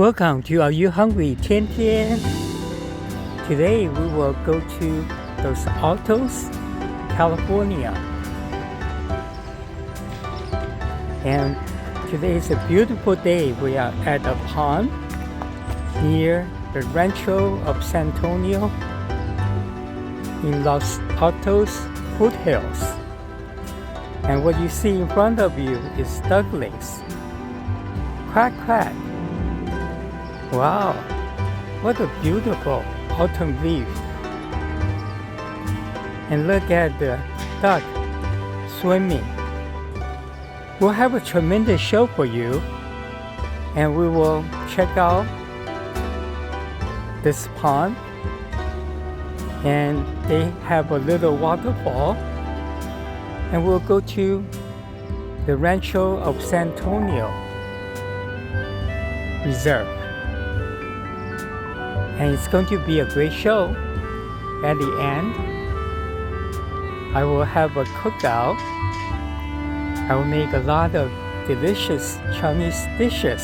Welcome to Are You Hungry 天天? Today we will go to Los Altos, California. And today is a beautiful day. We are at a pond near the Rancho of San Antonio in Los Altos foothills. And what you see in front of you is ducklings. Quack, quack. Wow, what a beautiful autumn leaf. And look at the duck swimming. We'll have a tremendous show for you, and we will check out this pond, and they have a little waterfall, and we'll go to the Rancho of San Antonio Reserve. And it's going to be a great show. At the end, I will have a cookout. I will make a lot of delicious Chinese dishes.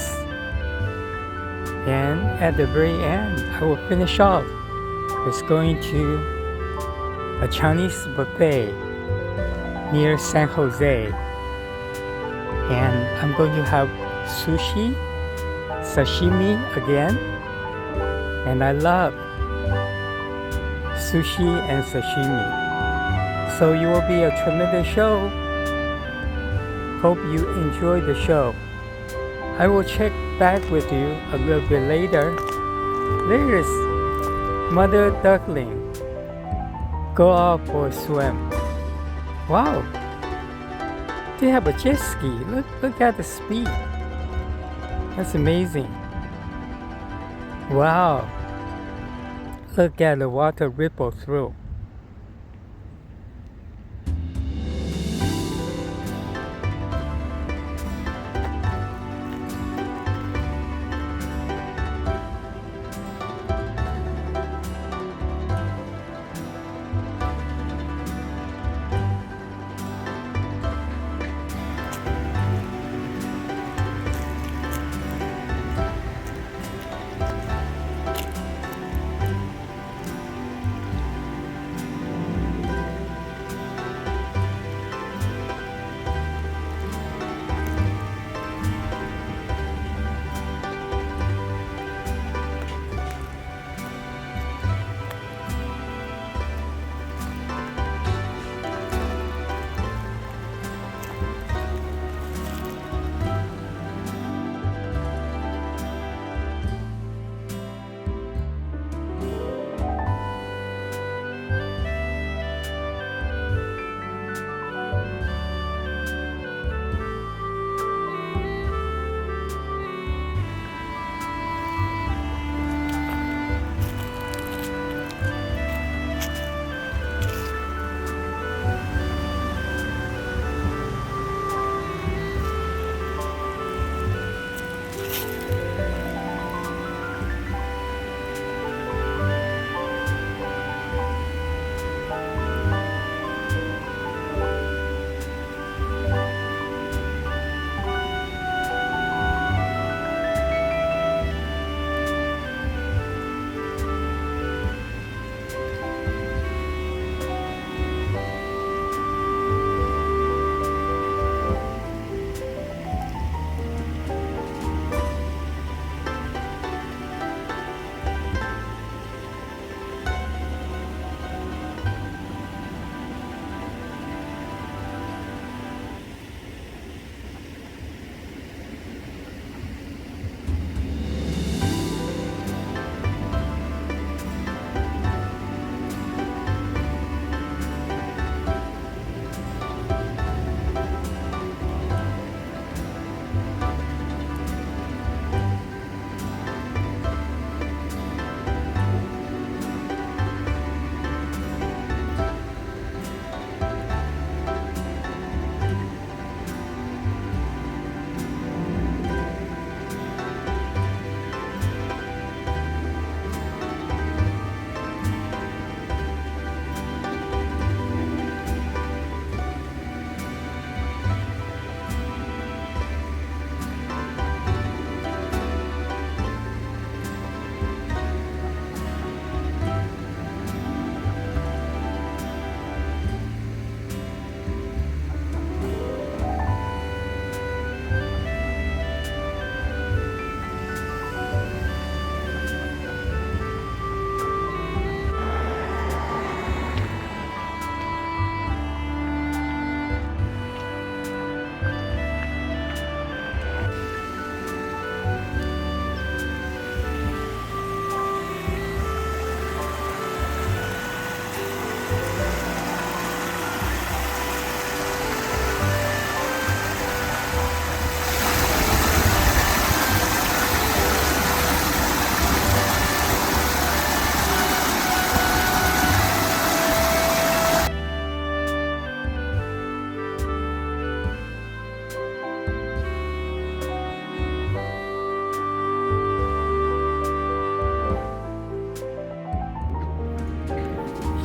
And at the very end, I will finish off with going to a Chinese buffet near San Jose. And I'm going to have sushi, sashimi again. And I love sushi and sashimi. So it will be a tremendous show. Hope you enjoy the show. I will check back with you a little bit later. There is Mother Duckling. Go out for a swim. Wow. They have a jet ski. Look at the speed. That's amazing. Wow. Look at the water ripple through.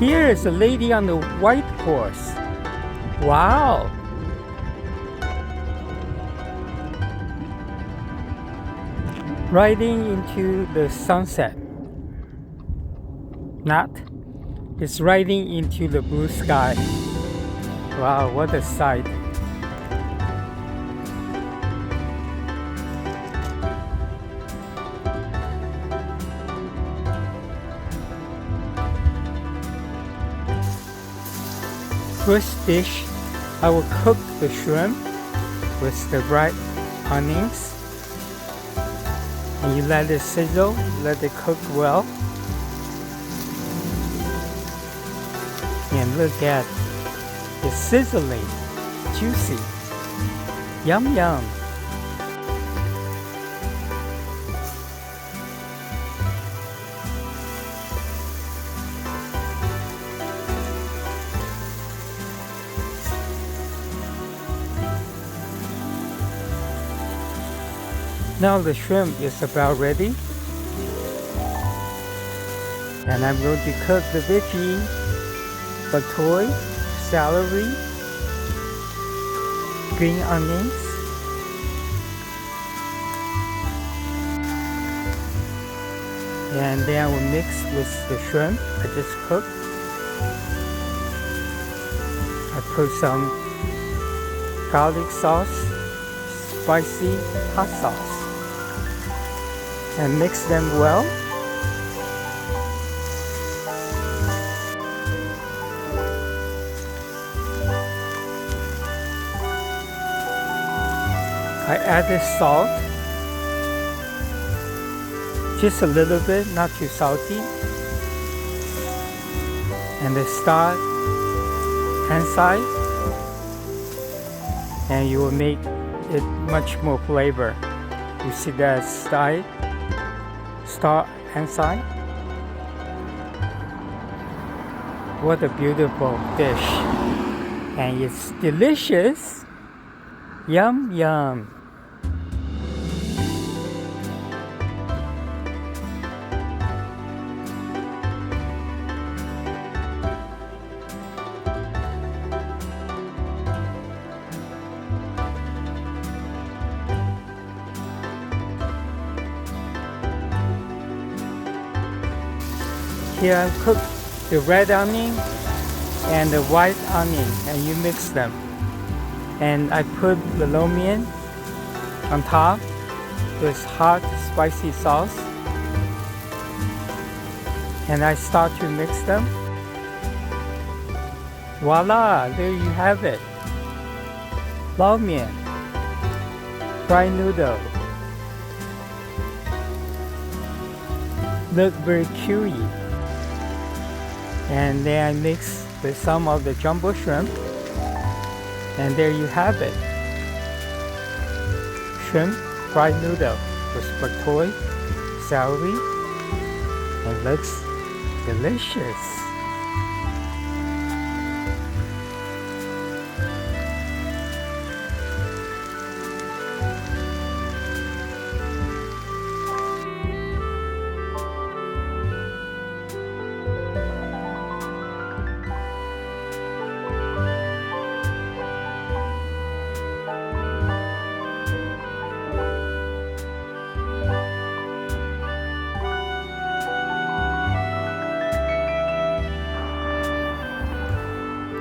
Here is a lady on the white horse. Wow! Riding into the sunset. Not. It's riding into the blue sky. Wow, what a sight. First dish, I will cook the shrimp with the bright onions. And you let it sizzle, let it cook well. And look at it sizzling, juicy. Yum yum. Now the shrimp is about ready. And I'm going to cook the veggie, batoy, celery, green onions, and then I will mix with the shrimp I just cooked. I put some garlic sauce, spicy hot sauce, and mix them well. I added salt, just a little bit, not too salty, and the star inside, and you will make it much more flavor. You see that star inside? What a beautiful dish, and it's delicious. Yum yum. Here I cook the red onion and the white onion, and you mix them. And I put the lo mein on top with hot spicy sauce, and I start to mix them. Voila, there you have it. Lo mein, fried noodle. Look very chewy. And then I mix with some of the jumbo shrimp, and there you have it. Shrimp fried noodle with batoy, celery, and looks delicious.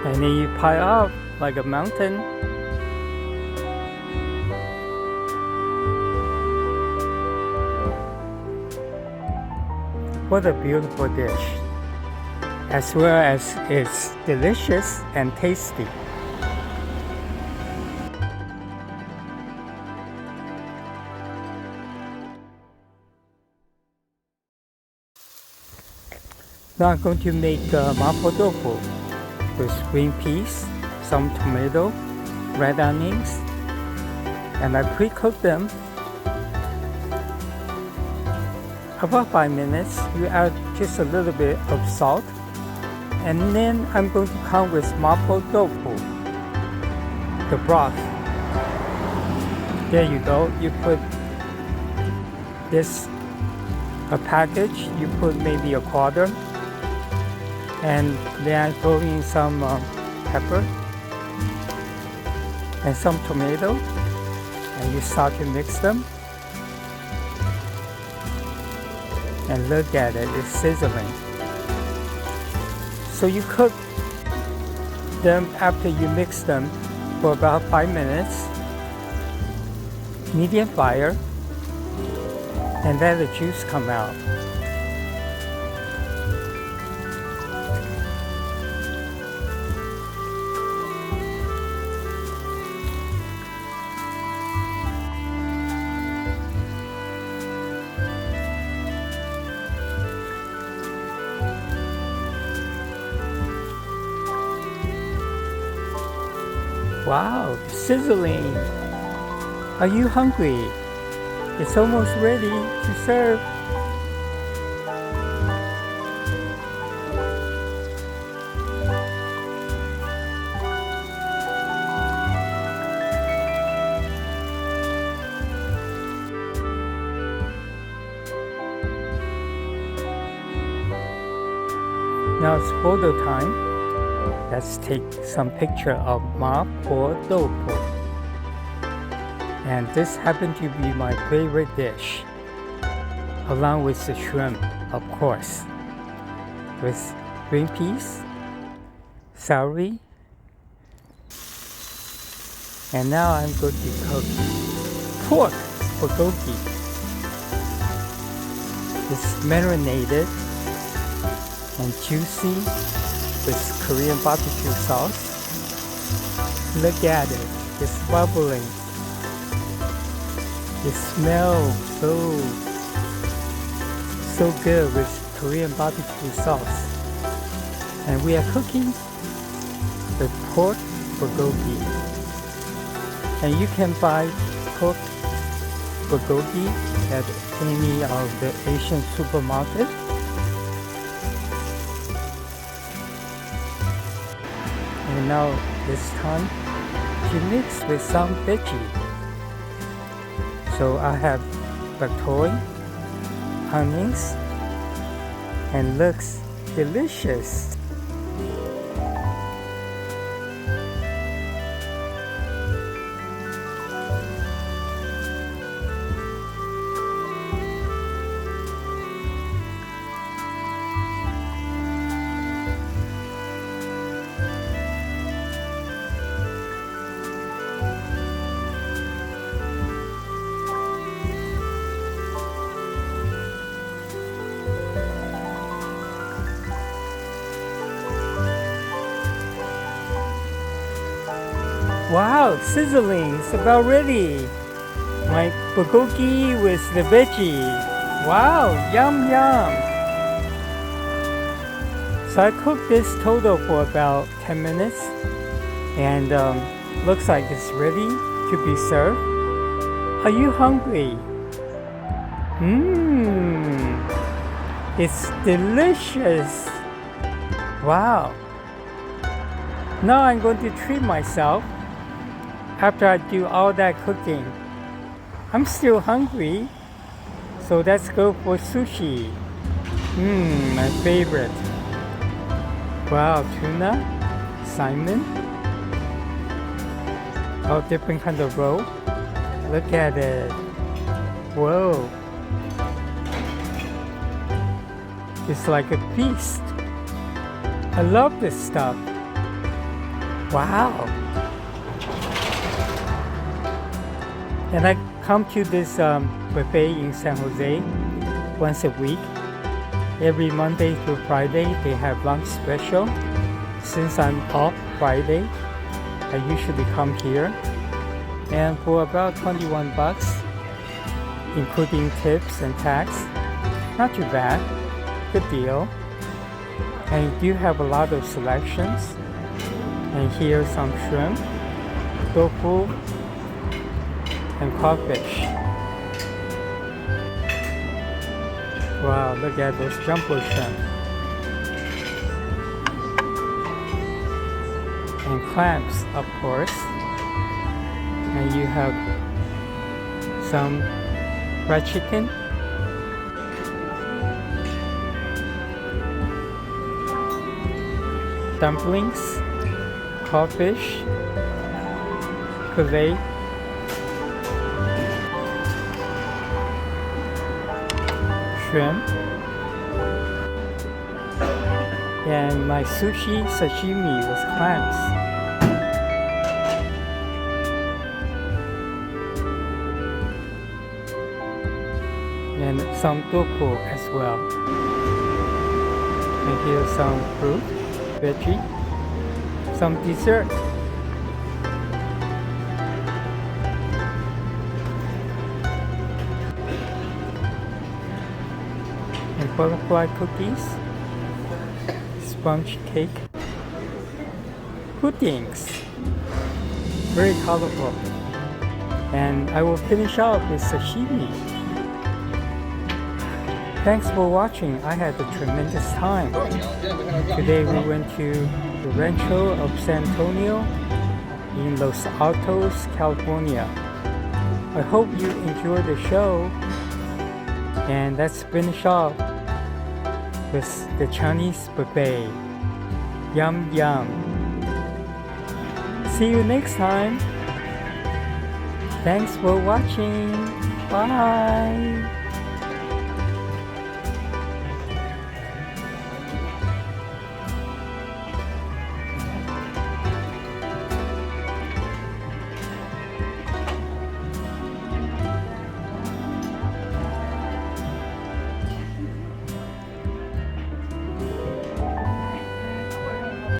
And then you pile up like a mountain. What a beautiful dish, as well as it's delicious and tasty. Now I'm going to make Mapu Tofu with green peas, some tomato, red onions, and I pre-cook them. About 5 minutes, you add just a little bit of salt, and then I'm going to come with Mapu Tofu, the broth. There you go. You put this, a package, you put maybe a quarter, And then I throw in some pepper and some tomato, and you start to mix them. And look at it, it's sizzling. So you cook them after you mix them for about 5 minutes, medium fire, and then the juice come out. Wow, sizzling! Are you hungry? It's almost ready to serve. Now it's photo time. Let's take some picture of Mapu Tofu. And this happened to be my favorite dish, along with the shrimp, of course, with green peas, celery, and now I'm going to cook pork bulgogi. It's marinated and juicy with Korean barbecue sauce. Look at it, it's bubbling. It smells so good with Korean barbecue sauce. And we are cooking the pork bulgogi. And you can buy pork bulgogi at any of the Asian supermarkets. And now it's time to mix with some veggie. So I have bok choy, onions, and looks delicious. Wow, sizzling, it's about ready. My bulgogi with the veggie. Wow, yum yum. So I cooked this total for about 10 minutes and looks like it's ready to be served. Are you hungry? It's delicious. Wow. Now I'm going to treat myself. After I do all that cooking, I'm still hungry, so let's go for sushi. My favorite. Wow, tuna, salmon, all different kind of roll. Look at it. Whoa. It's like a feast. I love this stuff. Wow. And I come to this buffet in San Jose once a week. Every Monday through Friday, they have lunch special. Since I'm off Friday, I usually come here. And for about 21 bucks, including tips and tax, not too bad, good deal. And you do have a lot of selections. And here's some shrimp, tofu, and crawfish. Wow, look at those jumbo shrimp. And clams, of course. And you have some fried chicken. dumplings, crawfish, fillet, shrimp, and my sushi sashimi was clams. And some tofu as well. And here's some fruit, veggie, some dessert. And butterfly cookies, sponge cake, puddings, very colorful. And I will finish off with sashimi. Thanks for watching. I had a tremendous time. Today we went to the Rancho of San Antonio in Los Altos, California. I hope you enjoyed the show. And let's finish off with the Chinese buffet. Yum yum. See you next time. Thanks for watching. Bye.